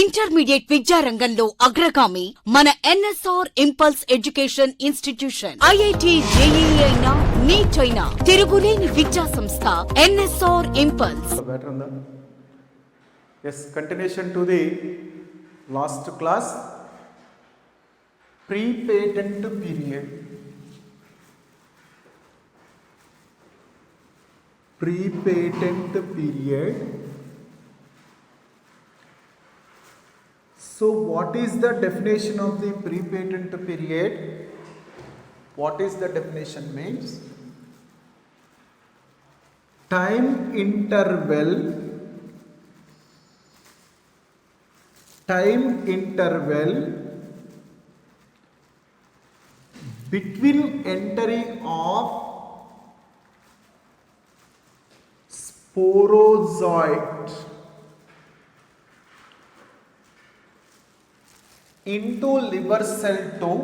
Intermediate విద్యారంగంలో అగ్రగామి మన NSR impulse education institution. IIT, JEE అయినా, నీట్ అయినా తిరుగులేని విద్యా సంస్థ NSR impulse. Yes, continuation to the last class, pre-patent period. Pre-patent period. So what is the definition of the pre-patent period? What is the definition means? Time interval between entry of sporozoite into liver cell 2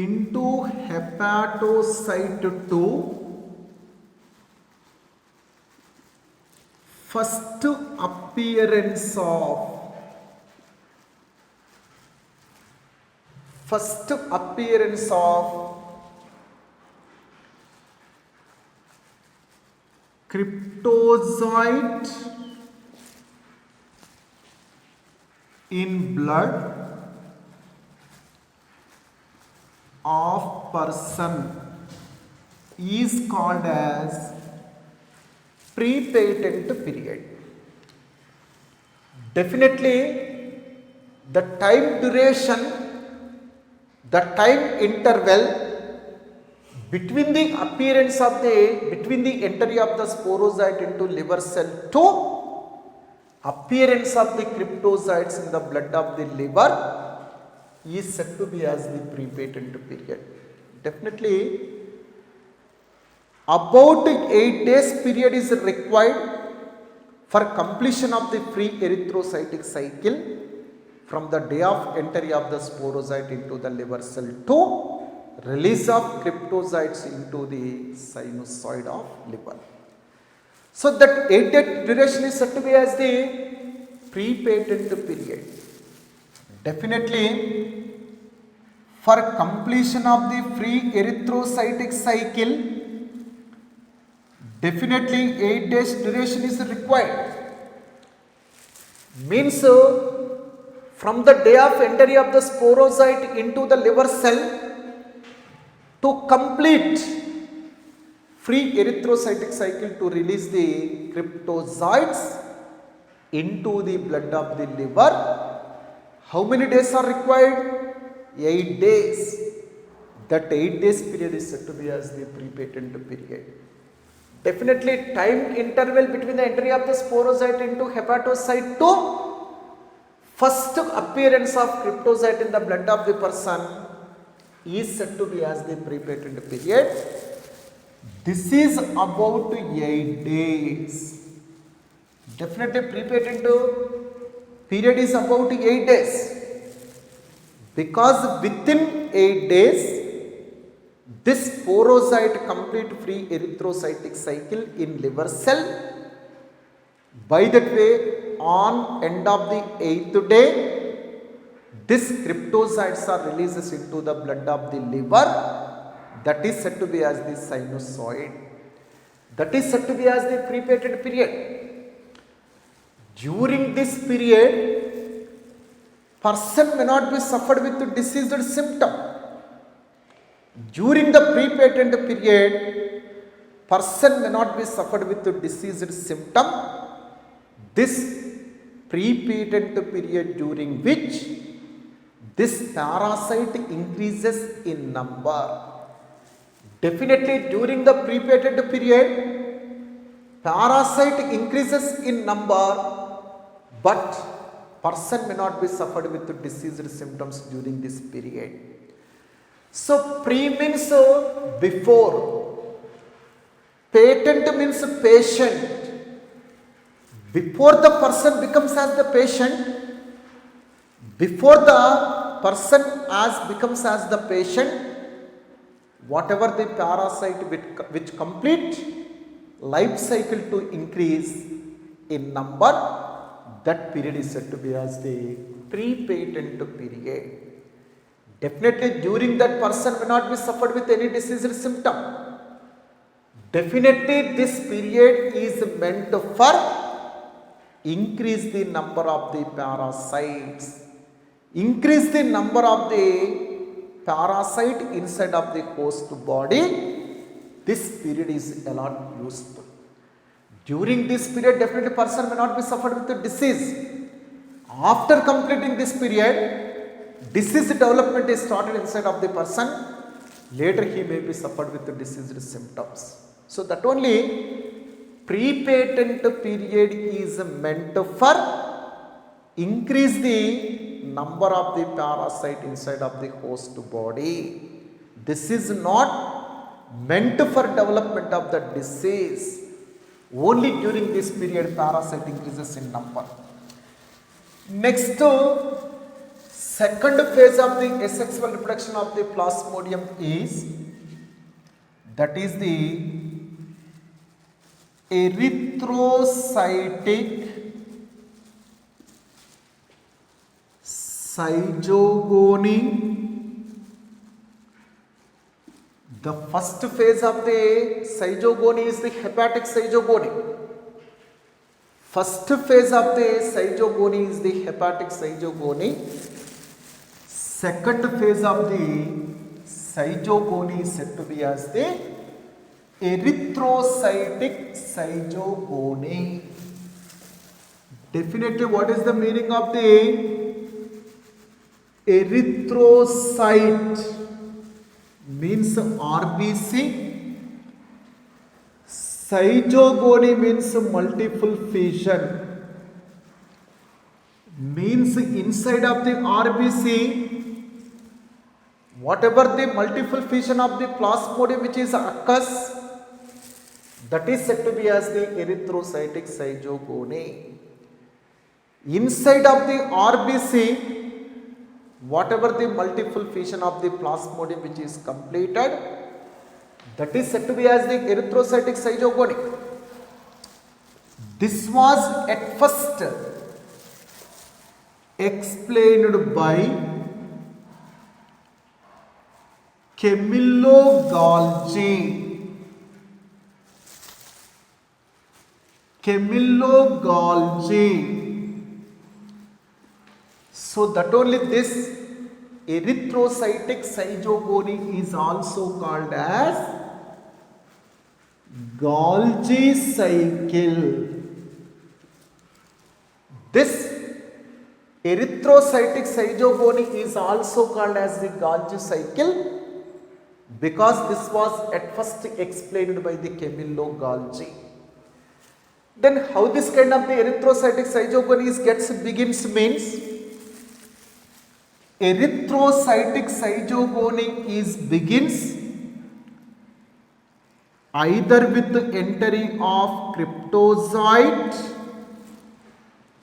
into hepatocyte 2 first appearance of cryptozoite in blood of person is called as pre-patent period. Definitely the time duration, the time interval between the entry of the sporozoite into liver cell to appearance of the cryptozoites in the blood of the liver is said to be as the pre-patent period. Definitely about 8 days period is required for completion of the free erythrocytic cycle from the day of entry of the sporozoite into the liver cell to release of cryptozoites into the sinusoid of liver. So that 8-day duration is said to be as the pre-patent period. Definitely for completion of the free erythrocytic cycle, definitely 8 days duration is required. Means from the day of entry of the sporozoite into the liver cell to complete free erythrocytic cycle to release the cryptozoites into the blood of the liver, how many days are required? 8 days. That 8 days period is said to be as the pre-patent period. Definitely time interval between the entry of the sporozoite into hepatocyte to first appearance of cryptozoite in the blood of the person is said to be as the pre-patent period. This is about 8 days. Definitely pre-patent period is about 8 days because within 8 days this sporozoite complete free erythrocytic cycle in liver cell. By that way, on end of the 8th day, this cryptozoites are released into the blood of the liver. That is said to be as the sinusoid. That is said to be as the pre-patent period. During this period, person may not be suffered with the diseased symptom. During the pre-patent period, person may not be suffered with the diseased symptom. This pre-patent period during which this parasite increases in number. Definitely during the pre-patent period, parasite increases in number, but person may not be suffered with the diseased symptoms during this period. So pre means before, patent means patient. Before the person becomes as the patient, before the person becomes as the patient, whatever the parasite which complete life cycle to increase in number, that period is said to be as the pre-patent period. Definitely during that person may not be suffered with any disease or symptom. Definitely this period is meant for increase the number of the parasites, increase the number of the parasite inside of the host body. This period is a lot useful. During this period, definitely person may not be suffered with the disease. After completing this period, disease development is started inside of the person. Later he may be suffered with the disease symptoms. So that only pre-patent period is meant for increase the number of the parasite inside of the host body. This is not meant for development of the disease. Only during this period parasite increases in number. Next, second phase of the asexual reproduction of the Plasmodium is, that is the erythrocytic zygogony. The first phase of the zygogony is the hepatic zygogony. First phase of the zygogony is the hepatic zygogony. Second phase of the zygogony is said to be as the erythrocytic zygogony. Definitely, what is the meaning of the erythrocyte? Means RBC. Zygogony means multiple fission. Means inside of the RBC, whatever the multiple fission of the Plasmodium which is occurs, that is said to be as the erythrocytic zygogony. Inside of the RBC, whatever the multiple fission of the Plasmodium which is completed, that is said to be as the erythrocytic zygogony. This was at first explained by Camillo Golgi. So that only this erythrocytic zygogony is also called as Golgi cycle. This erythrocytic zygogony is also called as the Golgi cycle because this was at first explained by the Camillo Golgi. Then how this kind of the erythrocytic zygogony begins means, erythrocytic zygogony begins either with the entry of cryptozoite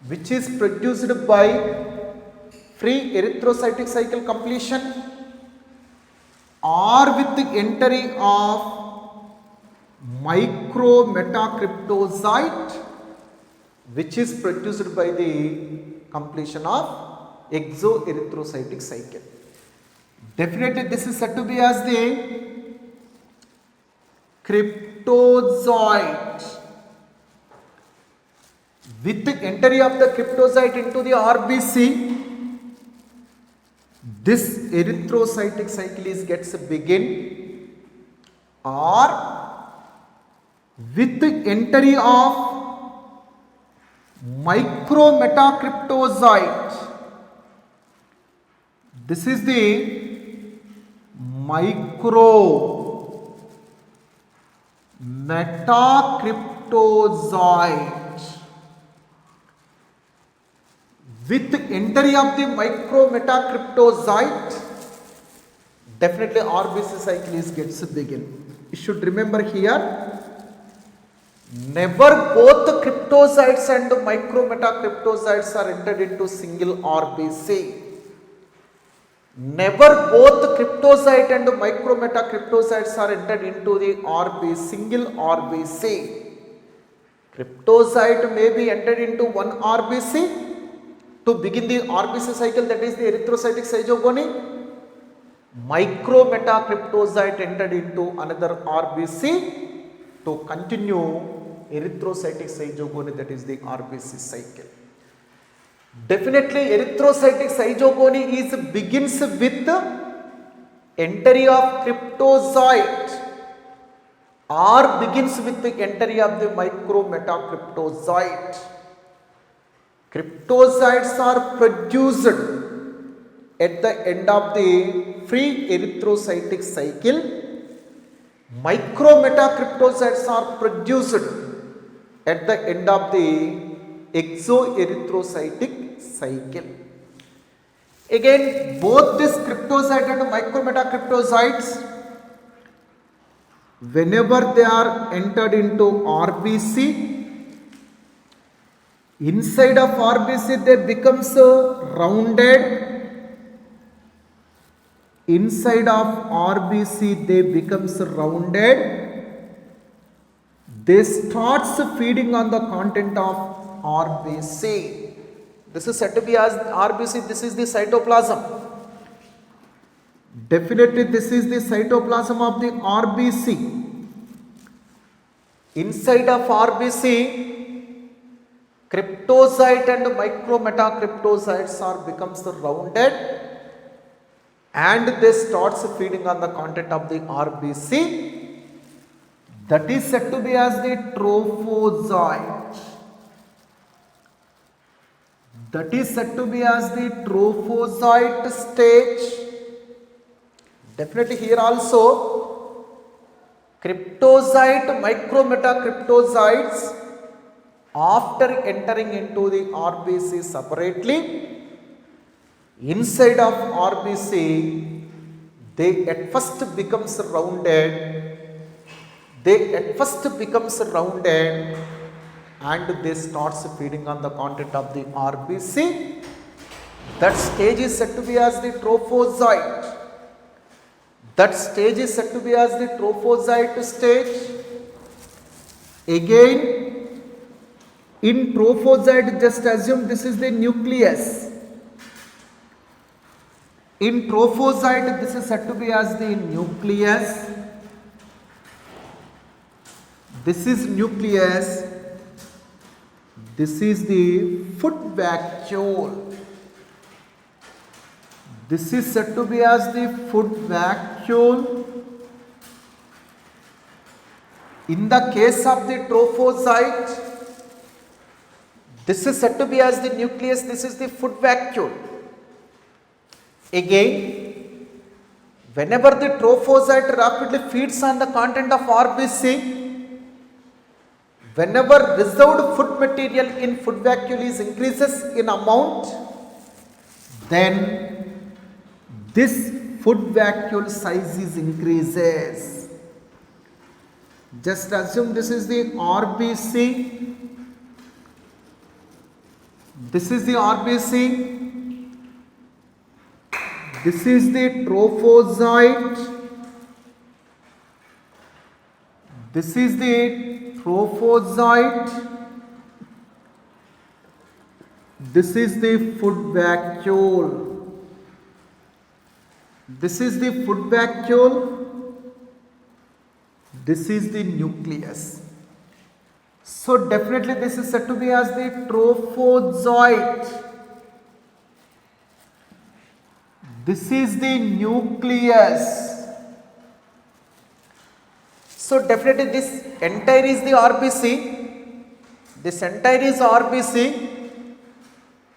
which is produced by free erythrocytic cycle completion, or with the entry of micrometacryptozoite which is produced by the completion of exoerythrocytic cycle. Definitely this is said to be as the cryptozoite. With the entry of the cryptozoite into the RBC, this erythrocytic cycle gets begin, or with the entry of micrometacryptozoite. This is the micrometacryptozoite. With the entry of the micrometacryptozoite, definitely RBC cycle gets begin. You should remember here, never both cryptozoites and micrometacryptozoites are entered into single RBC. Never both cryptozoite and micrometacryptozoites are entered into the single RBC. Cryptocyte may be entered into one RBC to begin the RBC cycle, that is the erythrocytic zygogony. Micrometacryptocyte entered into another RBC to continue erythrocytic zygogony, that is the RBC cycle. Definitely erythrocytic zygogony begins with entry of cryptocyte or begins with the entry of the micrometacryptocyte. Cryptocytes are produced at the end of the free erythrocytic cycle. Micrometacryptocytes are produced at the end of the exoerythrocytic cycle. Again, both this cryptocyte and micrometacryptocytes, whenever they are entered into RBC, inside of RBC they becomes rounded. Inside of RBC they becomes rounded. They starts feeding on the content of RBC. This is said to be as RBC. This is the cytoplasm. Definitely this is the cytoplasm of the RBC. Inside of RBC, cryptocyte and micrometacryptocytes are becomes rounded and they starts feeding on the content of the RBC. That is said to be as the trophozoite. That is said to be as the trophozoite stage. Definitely here also cryptocyte, micrometacryptocytes after entering into the RBC separately, inside of RBC they at first becomes rounded. They at first becomes rounded and they starts feeding on the content of the RBC. That stage is said to be as the trophozoite. That stage is said to be as the trophozoite stage. Again, in trophozoite, just assume this is the nucleus. In trophozoite, this is said to be as the nucleus. This is nucleus. This is the foot vacuole. This is said to be as the foot vacuole. In the case of the trophozoite, this is said to be as the nucleus. This is the foot vacuole. Again, whenever the trophozoite rapidly feeds on the content of RBC, whenever reserved food material in food vacuole is increases in amount, then this food vacuole size is increases. Just assume this is the RBC. This is the RBC. This is the trophozoite. This is the trophozoite. This is the food vacuole. This is the food vacuole. This is the nucleus. So definitely this is said to be as the trophozoite. This is the nucleus. So definitely this entire is the RBC. This entire is RBC.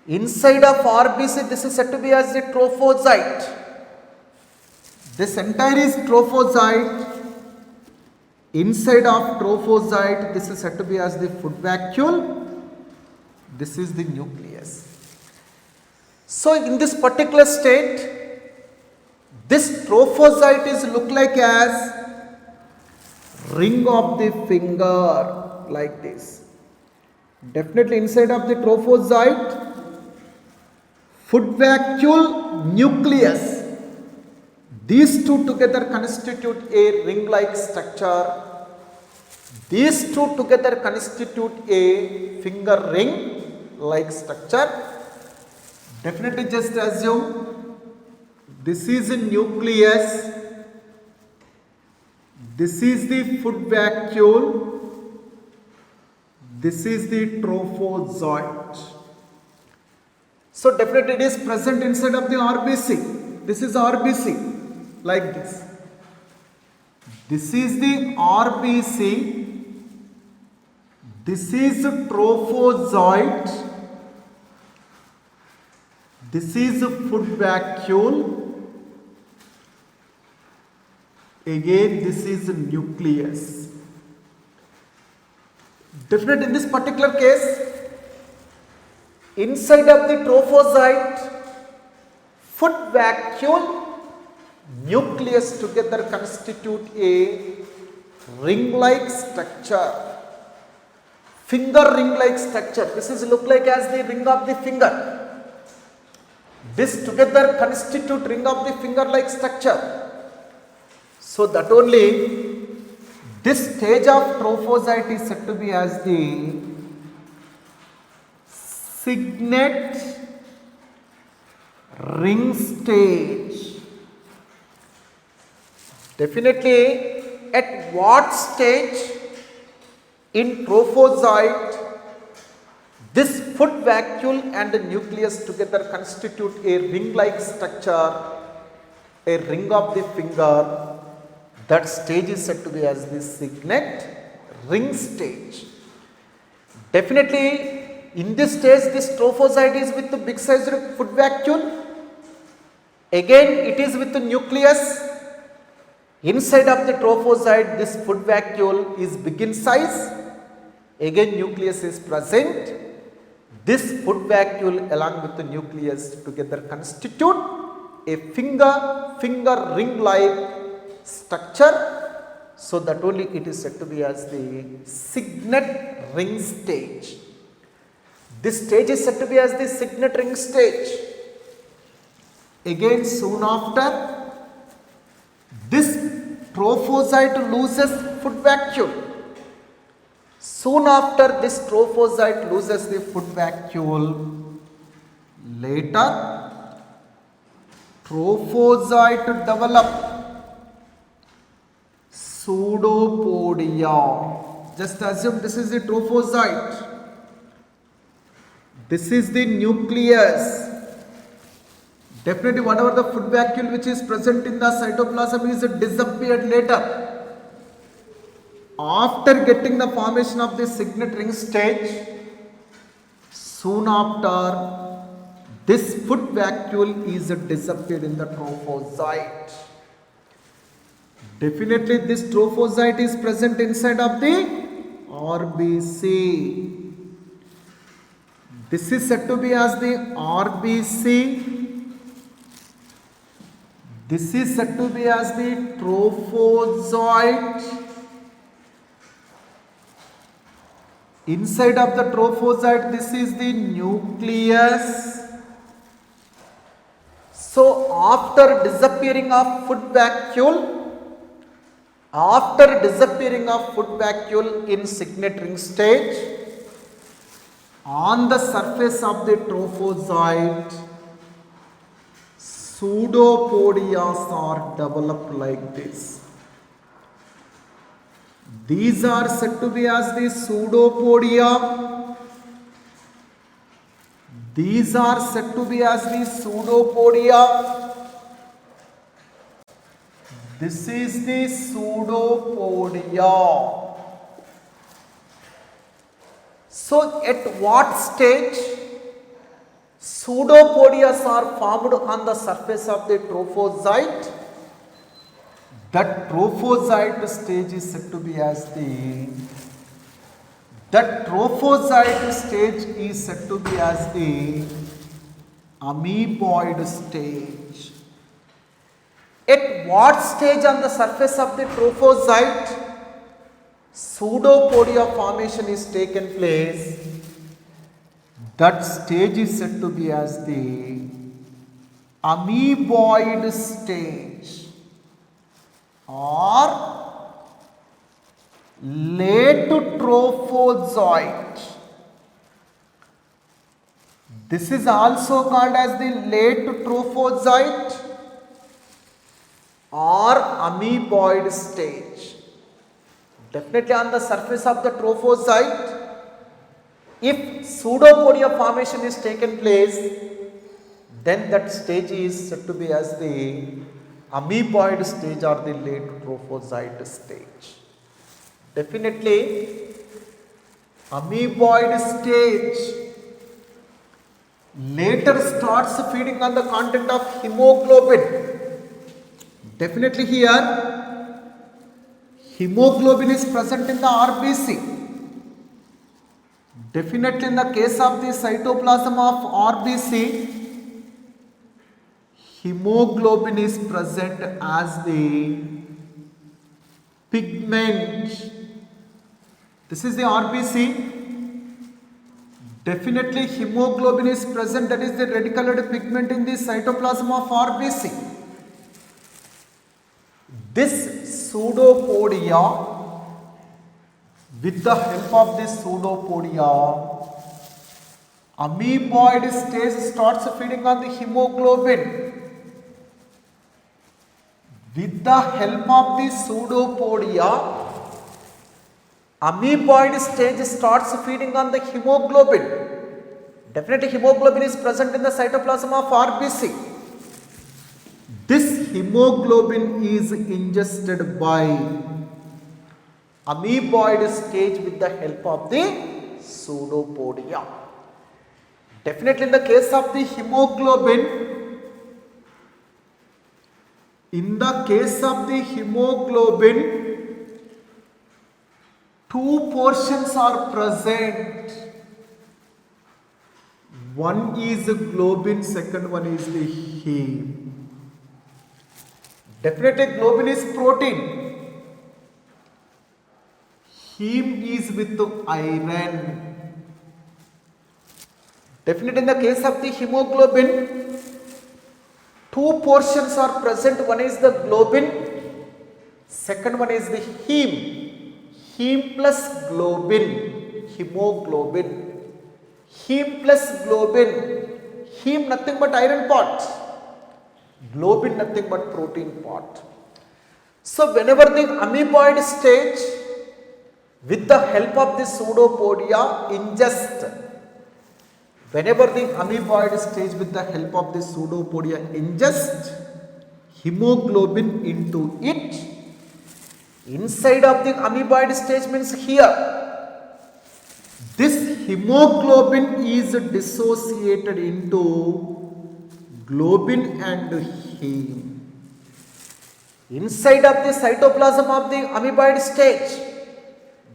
Inside of RBC, this is said to be as the trophozoite. This entire is trophozoite. Inside of trophozoite, this is said to be as the food vacuole. This is the nucleus. So in this particular state, this trophozoite is look like as ring of the finger, like this. Definitely inside of the trophozoite, food vacuole, nucleus. These two together constitute a ring-like structure. These two together constitute a finger ring like structure. Definitely just assume this is a nucleus, this is the foot vacuole, this is the trophozoite. So definitely it is present inside of the RBC. This is RBC like this. This is the RBC. This is the trophozoite. This is the foot vacuole. Again, this is the nucleus. Definitely in this particular case, inside of the trophozoite, foot vacuole, nucleus together constitute a ring-like structure, finger ring-like structure. This is look like as the ring of the finger. This together constitute ring of the finger-like structure. So that only this stage of trophozoite is said to be as the signet ring stage. Definitely, at what stage in trophozoite this foot vacuole and the nucleus together constitute a ring-like structure, a ring of the finger? That stage is said to be as the signet ring stage. Definitely, in this stage, this trophozoite is with the big sized foot vacuole. Again, it is with the nucleus. Inside of the trophozoite, this foot vacuole is big in size. Again, nucleus is present. This foot vacuole along with the nucleus together constitute a finger ring-like structure. So that only it is said to be as the signet ring stage. This stage is said to be as the signet ring stage. Again, soon after, this trophozoite loses foot vacuole. Soon after, this trophozoite loses the foot vacuole. Later, trophozoite develop pseudopodia. Just assume this is the trophozoite. This is the nucleus. Definitely whatever the foot vacuole which is present in the cytoplasm is disappeared later. After getting the formation of the signet ring stage, soon after this foot vacuole is disappeared in the trophozoite. Definitely this trophozoite is present inside of the RBC. This is said to be as the RBC. This is said to be as the trophozoite. Inside of the trophozoite, this is the nucleus. So after disappearing of foot vacuole, in signet ring stage, on the surface of the trophozoite, pseudopodias are developed like this. These are said to be as the pseudopodia. These are said to be as the pseudopodia. This is the pseudopodia. So at what stage pseudopodias are formed on the surface of the trophozoite? That trophozoite stage is said to be as the amoeboid stage. At what stage on the surface of the trophozoite pseudopodia formation is taken place? That stage is said to be as the amoeboid stage or late trophozoite. This is also called as the late trophozoite or amoeboid stage. Definitely on the surface of the trophozoite, if pseudopodia formation is taken place, then that stage is said to be as the amoeboid stage or the late trophozoite stage. Definitely amoeboid stage later starts feeding on the content of hemoglobin. Definitely here hemoglobin is present in the RBC. Definitely in the case of the cytoplasm of RBC, hemoglobin is present as the pigment. This is the RBC. Definitely hemoglobin is present, that is the red colored pigment in the cytoplasm of RBC. This pseudopodia, with the help of this pseudopodia, amoeboid stage starts feeding on the hemoglobin. With the help of the pseudopodia, amoeboid stage starts feeding on the hemoglobin. Definitely hemoglobin is present in the cytoplasm of RBC. This hemoglobin is ingested by amoeboid stage with the help of the pseudopodia. Definitely in the case of the hemoglobin, two portions are present. One is globin, second one is the heme. Definitely globin is protein. Heme is with the iron. Definitely in the case of the hemoglobin, two portions are present. One is the globin, second one is the heme. Heme plus globin, hemoglobin. Heme plus globin. Heme nothing but iron part. Globin nothing but protein part. So whenever the amoeboid stage with the help of the pseudopodia ingest, whenever the amoeboid stage with the help of the pseudopodia ingest hemoglobin into it, inside of the amoeboid stage means here, this hemoglobin is dissociated into globin and heme. Inside of the cytoplasm of the amoeboid stage,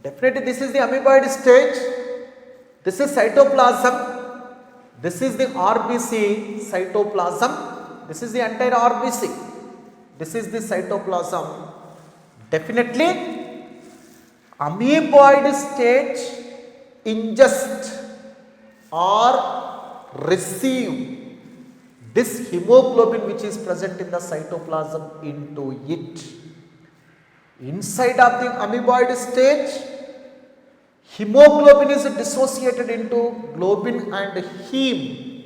definitely this is the amoeboid stage, this is cytoplasm, this is the RBC cytoplasm, this is the entire RBC, this is the cytoplasm. Definitely amoeboid stage ingest or receive this hemoglobin which is present in the cytoplasm into it. Inside of the amoeboid stage, hemoglobin is dissociated into globin and heme.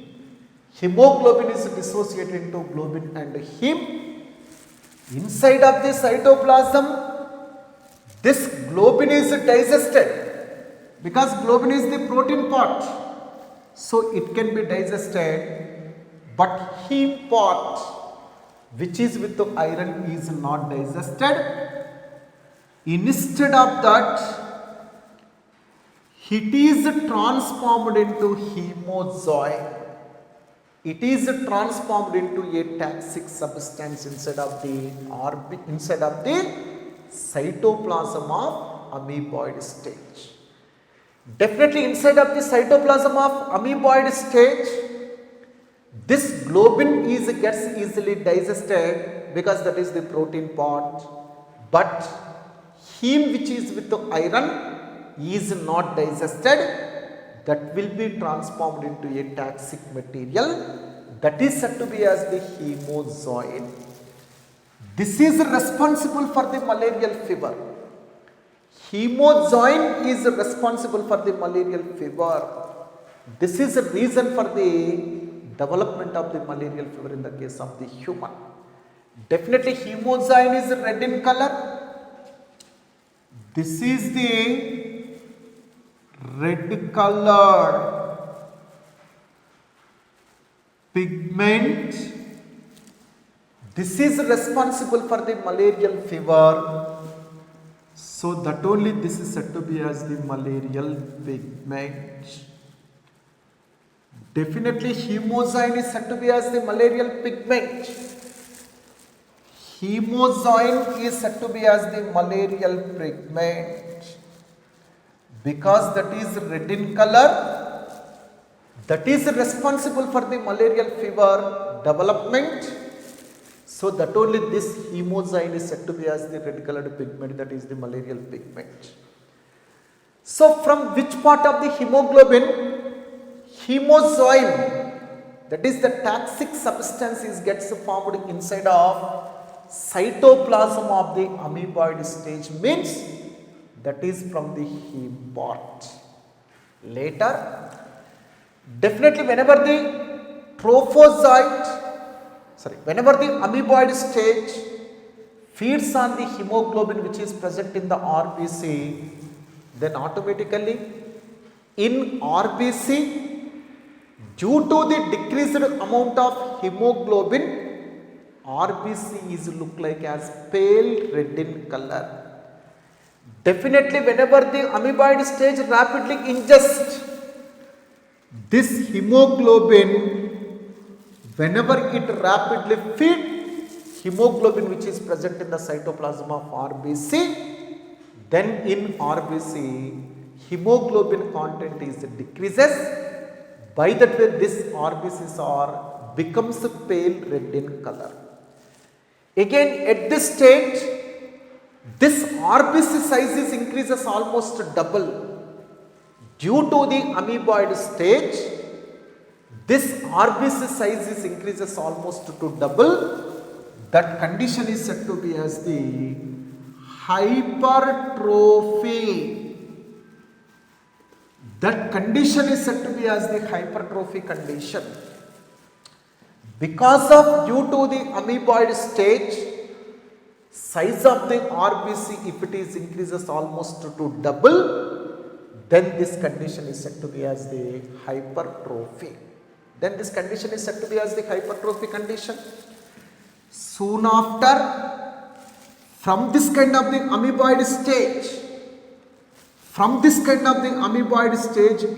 Hemoglobin is dissociated into globin and heme. Inside of the cytoplasm, this globin is digested because globin is the protein part, so it can be digested, but heme part which is with the iron is not digested. Instead of that, it is transformed into hemozoid. It is transformed into a toxic substance inside of the cytoplasm of amoeboid stage. Definitely inside of the cytoplasm of amoeboid stage, this globin gets easily digested because that is the protein part, but heme which is with the iron is not digested. That will be transformed into a toxic material that is said to be as the hemozoid. This is responsible for the malarial fever. Hemozoin is responsible for the malarial fever. This is the reason for the development of the malarial fever in the case of the human. Definitely hemozoin is red in color. This is the red colored pigment. This is responsible for the malarial fever. So that only this is said to be as the malarial pigment. Definitely hemozoin is said to be as the malarial pigment. Hemozoin is said to be as the malarial pigment because that is red in color. That is responsible for the malarial fever development. So that only this hemozoin is said to be as the red colored pigment, that is the malarial pigment. So from which part of the hemoglobin? Hemozoin, that is the toxic substance, gets formed inside of cytoplasm of the amoeboid stage, means that is from the heme part. Later, definitely whenever the whenever the amoeboid stage feeds on the hemoglobin which is present in the RBC, then automatically in RBC, due to the decreased amount of hemoglobin, RBC is look like as pale red in color. Definitely whenever the amoeboid stage rapidly ingests this hemoglobin, whenever it rapidly feeds hemoglobin which is present in the cytoplasm of RBC, then in RBC hemoglobin content is decreases. By that way this RBCs becomes pale red in color. Again at this stage, this RBC size increases almost double. Due to the amoeboid stage, this RBC size increases almost to double. That condition is said to be as the hypertrophy. That condition is said to be as the hypertrophy condition. Because of due to the amoeboid stage, size of the RBC, if it is increases almost to double, then this condition is said to be as the hypertrophy. Then this condition is said to be as the hypertrophy condition. Soon after, from this kind of the amoeboid stage,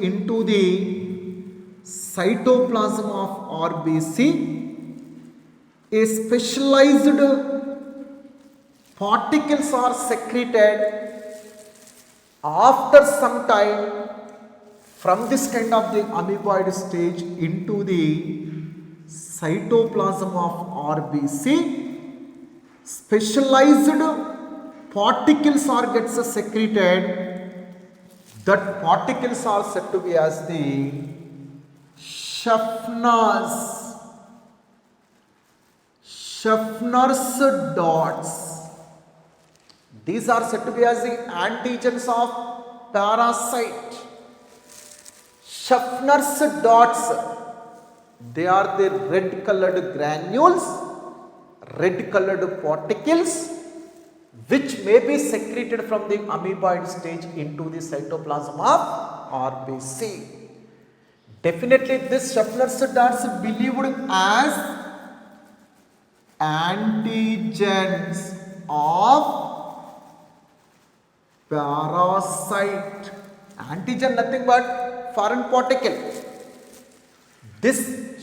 into the cytoplasm of RBC, a specialized particles are secreted after some time from this kind of the amoeboid stage into the cytoplasm of RBC. Specialized particles are gets secreted. That particles are said to be as the Schaffner's dots. These are said to be as the antigens of parasite. Schaffner's dots, they are the red colored granules, red colored particles which may be secreted from the amoeboid stage into the cytoplasm of RBC. Definitely this Schaffner's dots believed as antigens of parasite. Antigen nothing but foreign particle. This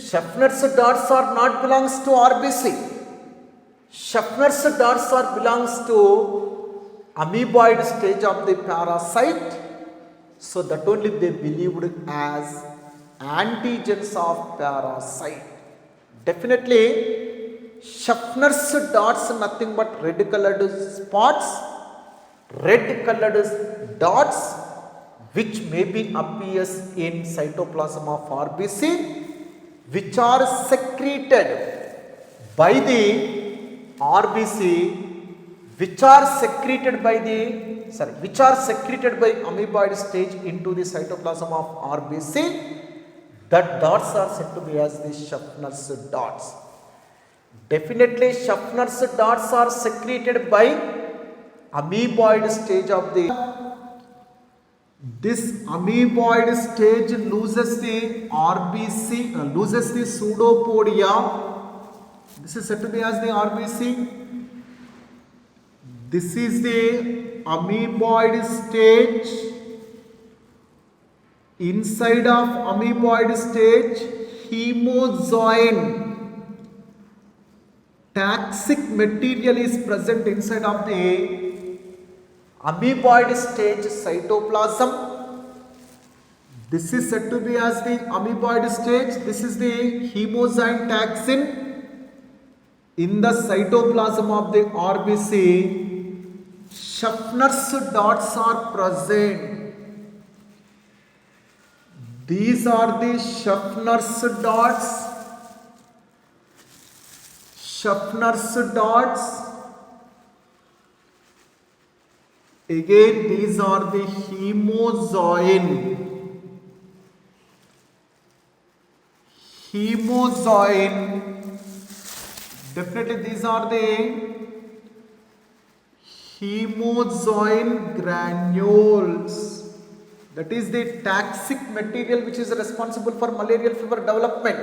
Schaffner's dots are not belongs to RBC. Schaffner's dots are belongs to amoeboid stage of the parasite. So that only they believed as antigens of parasite. Definitely Schaffner's dots nothing but red colored spots, red colored dots which may be appears in cytoplasm of RBC, which are secreted by the RBC, which are secreted by the which are secreted by amoeboid stage into the cytoplasm of RBC, that dots are said to be as the Schaffner's dots. Definitely Schaffner's dots are secreted by amoeboid stage of the, this amoeboid stage loses the RBC, loses the pseudopodia. This is said to be as the RBC. This is the amoeboid stage. Inside of amoeboid stage, hemozoin toxic material is present inside of the amoeboid stage cytoplasm. This is said to be as the amoeboid stage. This is the hemozoin toxin in the cytoplasm of the RBC. Schaffner's dots are present. These are the Schaffner's dots. Schaffner's dots. Again, these are the hemozoin. Hemozoin. Definitely these are the hemozoin granules. That is the toxic material which is responsible for malarial fever development.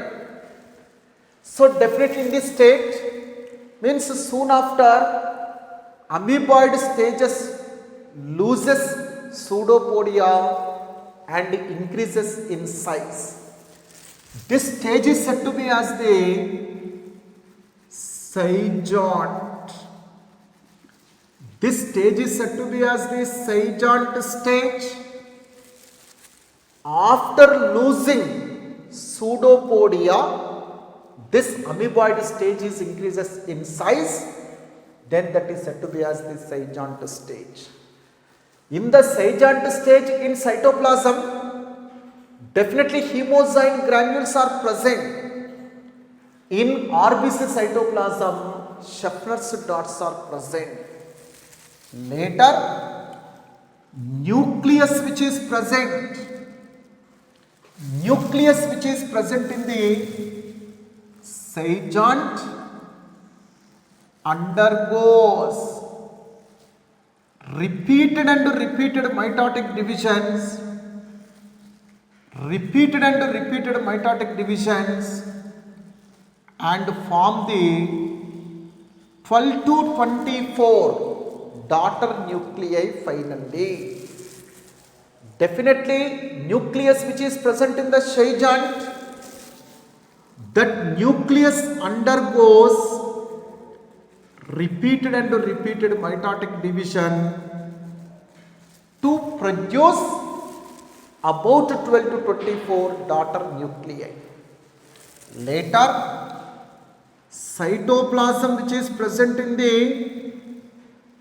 So definitely in this state, means soon after amoeboid stages loses pseudopodia and increases in size. This stage is said to be as the Saint-Jean. This stage is said to be as the Saint-Jean stage. After losing pseudopodia, this amoeboid stage is increases in size, then that is said to be as the Saint-Jean stage. In the Saint-Jean stage in cytoplasm, definitely hemozoin granules are present. In RBC cytoplasm, Schaffner's dots are present. Later, nucleus which is present in the Saint-Jean undergoes repeated and repeated mitotic divisions, and form the 12 to 24 daughter nuclei finally. Definitely nucleus which is present in the Saint-Jean, that nucleus undergoes repeated and repeated mitotic division to produce about 12 to 24 daughter nuclei. Later, cytoplasm which is present in the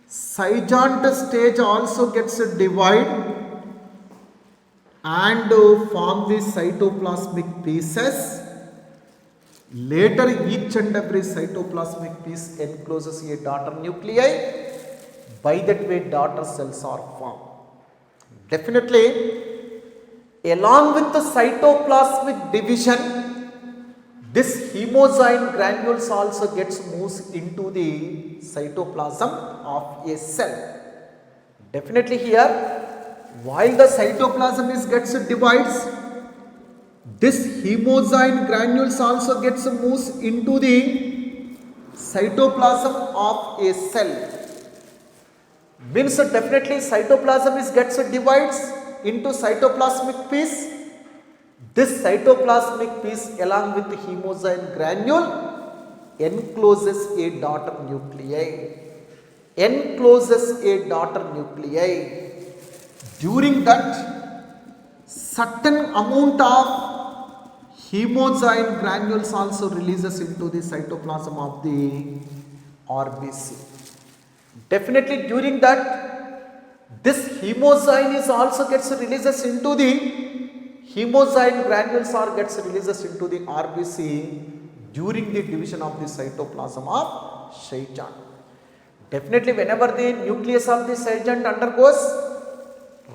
Saint-Jean stage also gets divided and form the cytoplasmic pieces. Later, each and every cytoplasmic piece encloses a daughter nuclei. By that way, daughter cells are formed. Definitely, along with the cytoplasmic division, this hemozoin granules also gets moves into the cytoplasm of a cell. Definitely here, while the cytoplasm gets divides, this hemozoin granules also gets moves into the cytoplasm of a cell. Means definitely cytoplasm gets divides into cytoplasmic piece. This cytoplasmic piece along with the hemozoin granule encloses a daughter nuclei. During that, certain amount of hemozoin granules also releases into the cytoplasm of the RBC. Definitely during that, this hemozoin is also gets releases into the hemozoin granules or gets releases into the RBC during the division of the cytoplasm of Saint-Jean. Definitely whenever the nucleus of the cell joint undergoes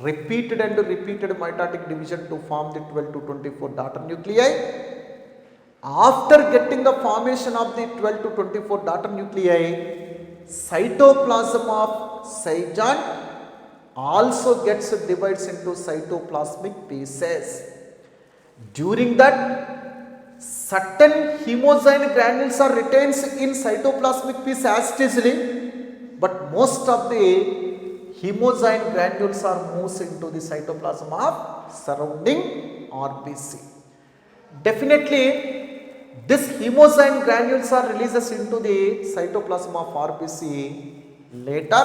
repeated and repeated mitotic division to form the 12 to 24 daughter nuclei, after getting the formation of the 12 to 24 daughter nuclei, cytoplasm of cell joint also gets divides into cytoplasmic pieces. During that, certain hemozyme granules are retained in cytoplasmic piece as it is, but most of the hemozyme granules are moves into the cytoplasm of surrounding RBC. Definitely, this hemozyme granules are released into the cytoplasm of RBC. Later,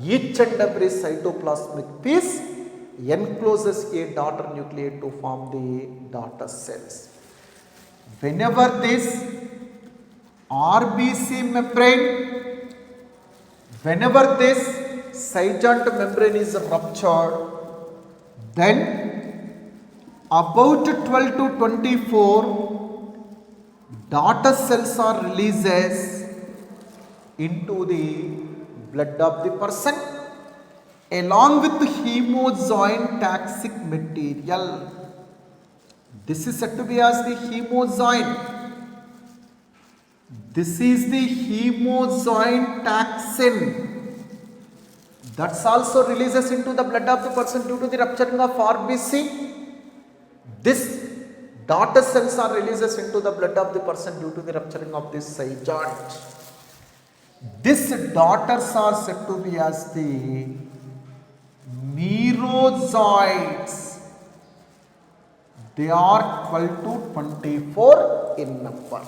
each and every cytoplasmic piece encloses a daughter nuclei to form the daughter cells. Whenever this RBC membrane, whenever this cell joint membrane is ruptured, then about 12 to 24 daughter cells are released into the blood of the person along with the hemozyme toxic material. This is said to be as the hemozyme. This is the hemozyme toxin. That's also releases into the blood of the person due to the rupturing of RBC. This daughter cells are releases into the blood of the person due to the rupturing of this cell joint. These daughters are said to be as the merozoites. They are 12 to 24 in number.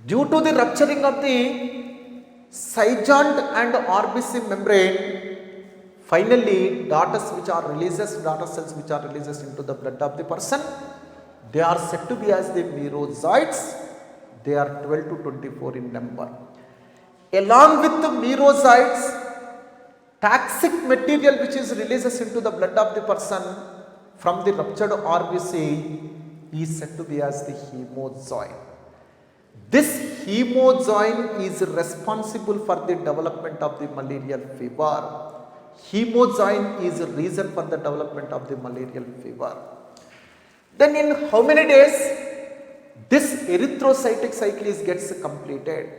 Due to the rupturing of the cell joint and RBC membrane, finally daughter cells which are releases into the blood of the person, they are said to be as the merozoites. They are 12 to 24 in number. Along with the merozoites, toxic material which is releases into the blood of the person from the ruptured RBC is said to be as the hemozyme. This hemozyme is responsible for the development of the malarial fever. Hemozyme is a reason for the development of the malarial fever. Then in how many days this erythrocytic cycle gets completed?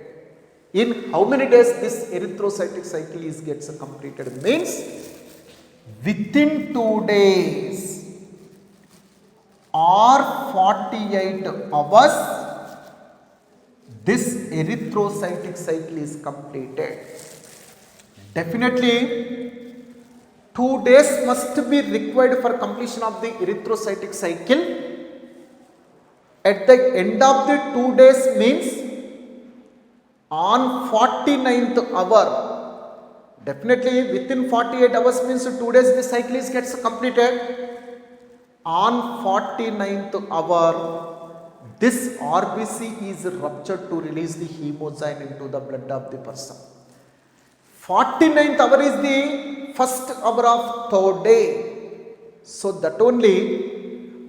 In how many days this erythrocytic cycle gets completed means within 2 days or 48 hours this erythrocytic cycle is completed. Definitely 2 days must be required for completion of the erythrocytic cycle. At the end of the 2 days means on 49th hour, definitely within 48 hours means 2 days the cycle gets completed. On 49th hour, this RBC is ruptured to release the hemozyme into the blood of the person. 49th hour is the first hour of 3rd day. So that only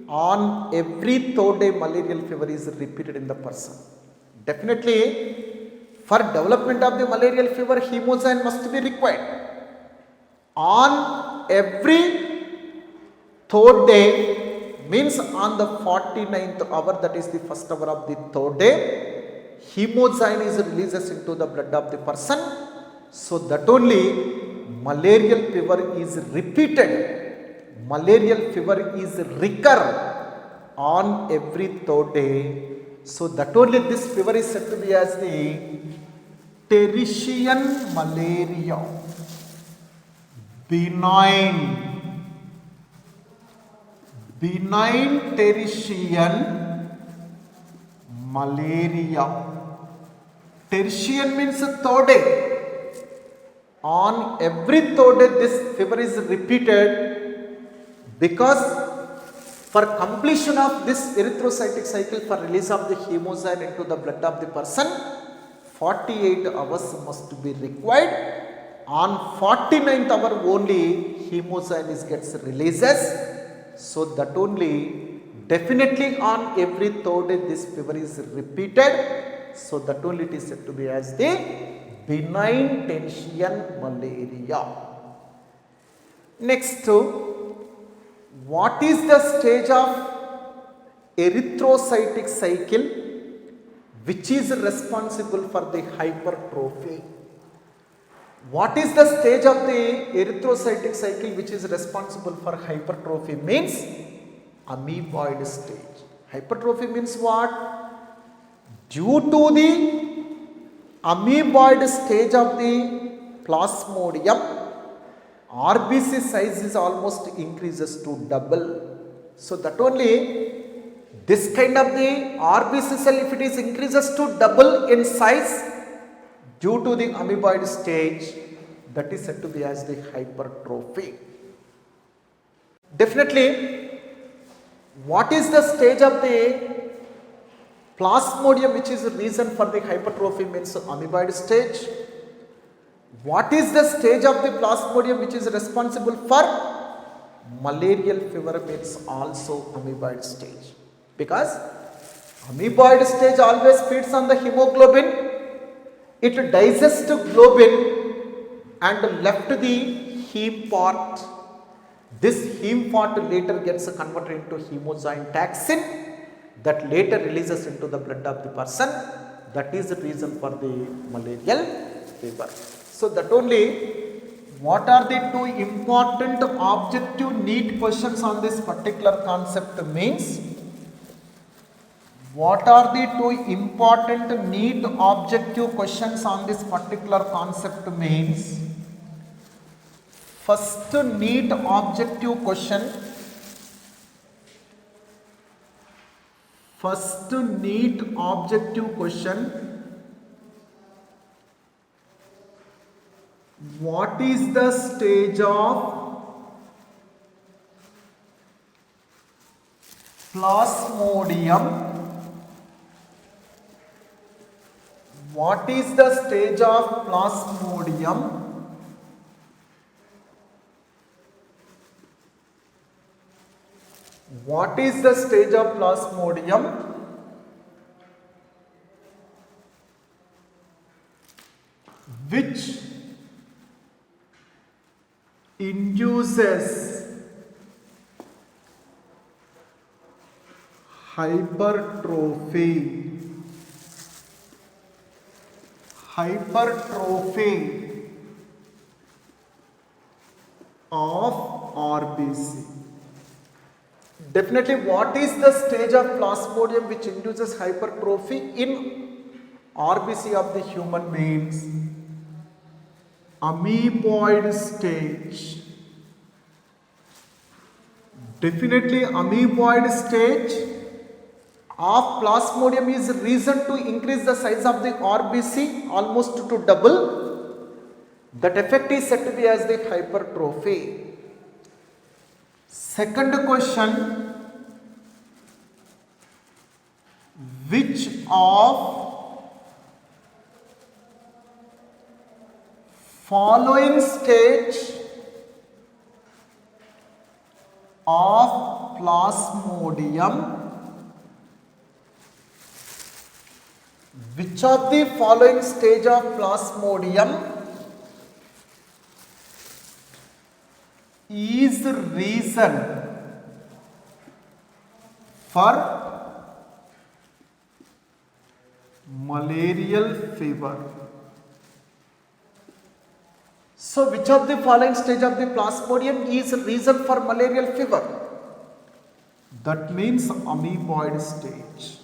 on every 3rd day malarial fever is repeated in the person. Definitely for development of the malarial fever hemozyme must be required. On every 3rd day means on the 49th hour, that is the first hour of the 3rd day, hemozyme is releases into the blood of the person. So that only malarial fever is repeated. Malarial fever is recur on every 3rd day. So that only this fever is said to be as the tertian malaria, benign tertian malaria. Tertian means 3rd day. On every 3rd day this fever is repeated because for completion of this erythrocytic cycle for release of the hemozyme into the blood of the person 48 hours must be required. On 49th hour only hemozyme gets releases. So that only definitely on every 3rd day this fever is repeated. So that only it is said to be as the benign tension malaria. Next, what is the stage of erythrocytic cycle which is responsible for the hypertrophy? What is the stage of the erythrocytic cycle which is responsible for hypertrophy? Means amoeboid stage. Hypertrophy means what? Due to the amoeboid stage of the plasmodium, RBC size is almost increases to double. So that only this kind of the RBC cell, if it is increases to double in size due to the amoeboid stage, that is said to be as the hypertrophy. Definitely, what is the stage of the plasmodium which is the reason for the hypertrophy? Means amoeboid stage. What is the stage of the plasmodium which is responsible for malarial fever? Means also amoeboid stage, because amoeboid stage always feeds on the hemoglobin. It digests globin and left the heme part. This heme part later gets converted into hemozyme taxin that later releases into the blood of the person. That is the reason for the malarial fever. So that only, what are the two important objective NEET questions on this particular concept means, what are the two important NEET objective questions on this particular concept means, first NEET objective question, what is the stage of plasmodium? What is the stage of plasmodium? What is the stage of plasmodium which induces hypertrophy of RBC? Definitely, what is the stage of plasmodium which induces hypertrophy in RBC of the human beings? Amoeboid stage. Definitely, amoeboid stage of plasmodium is reason to increase the size of the RBC almost to double. That effect is said to be as the hypertrophy. Second question, which of following stage of plasmodium, which of the following stage of plasmodium is reason for malarial fever? So, which of the following stage of the plasmodium is reason for malarial fever? That means amoeboid stage,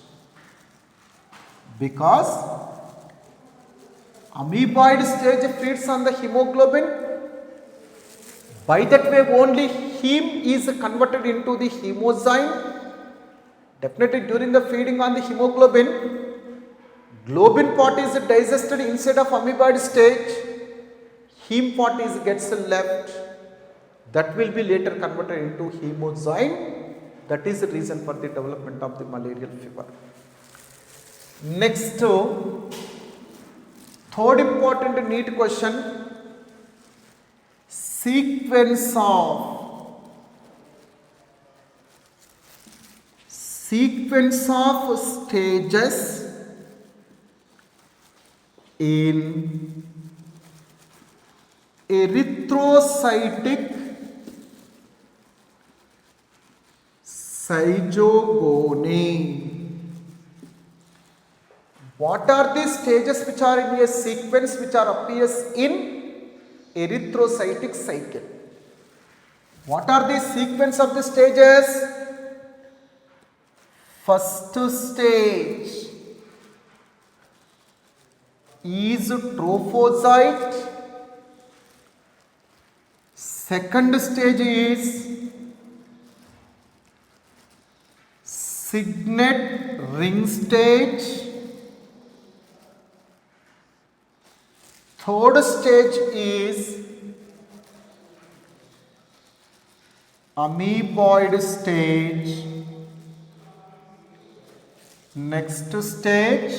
because amoeboid stage feeds on the hemoglobin. By that way only heme is converted into the hemozyme. Definitely during the feeding on the hemoglobin, globin part is digested inside of amoeboid stage, heme part is gets left, that will be later converted into hemozyme. That is the reason for the development of the malarial fever. Next, third important NEET question, sequence of stages in erythrocytic zygogony. What are the stages which are in a sequence which are appears in erythrocytic cycle? What are the sequence of the stages? First stage is trophocyte. Second stage is signet ring stage. Third stage is amoeboid stage. Next stage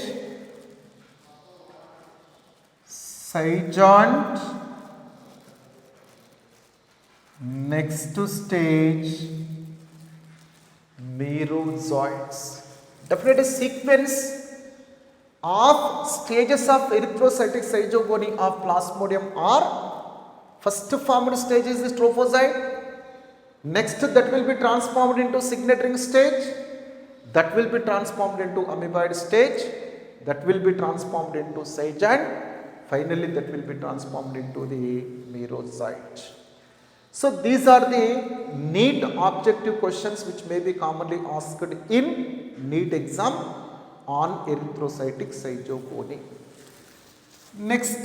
zygont. Next stage merozoites. Definite sequence of stages of erythrocytic zygogony of Plasmodium are: first formed stage is the trophocyte, next that will be transformed into signet ring stage, that will be transformed into amoeboid stage, that will be transformed into zygote, finally that will be transformed into the merozoite. So these are the NEET objective questions which may be commonly asked in NEET exam on erythrocytic zygogony. Next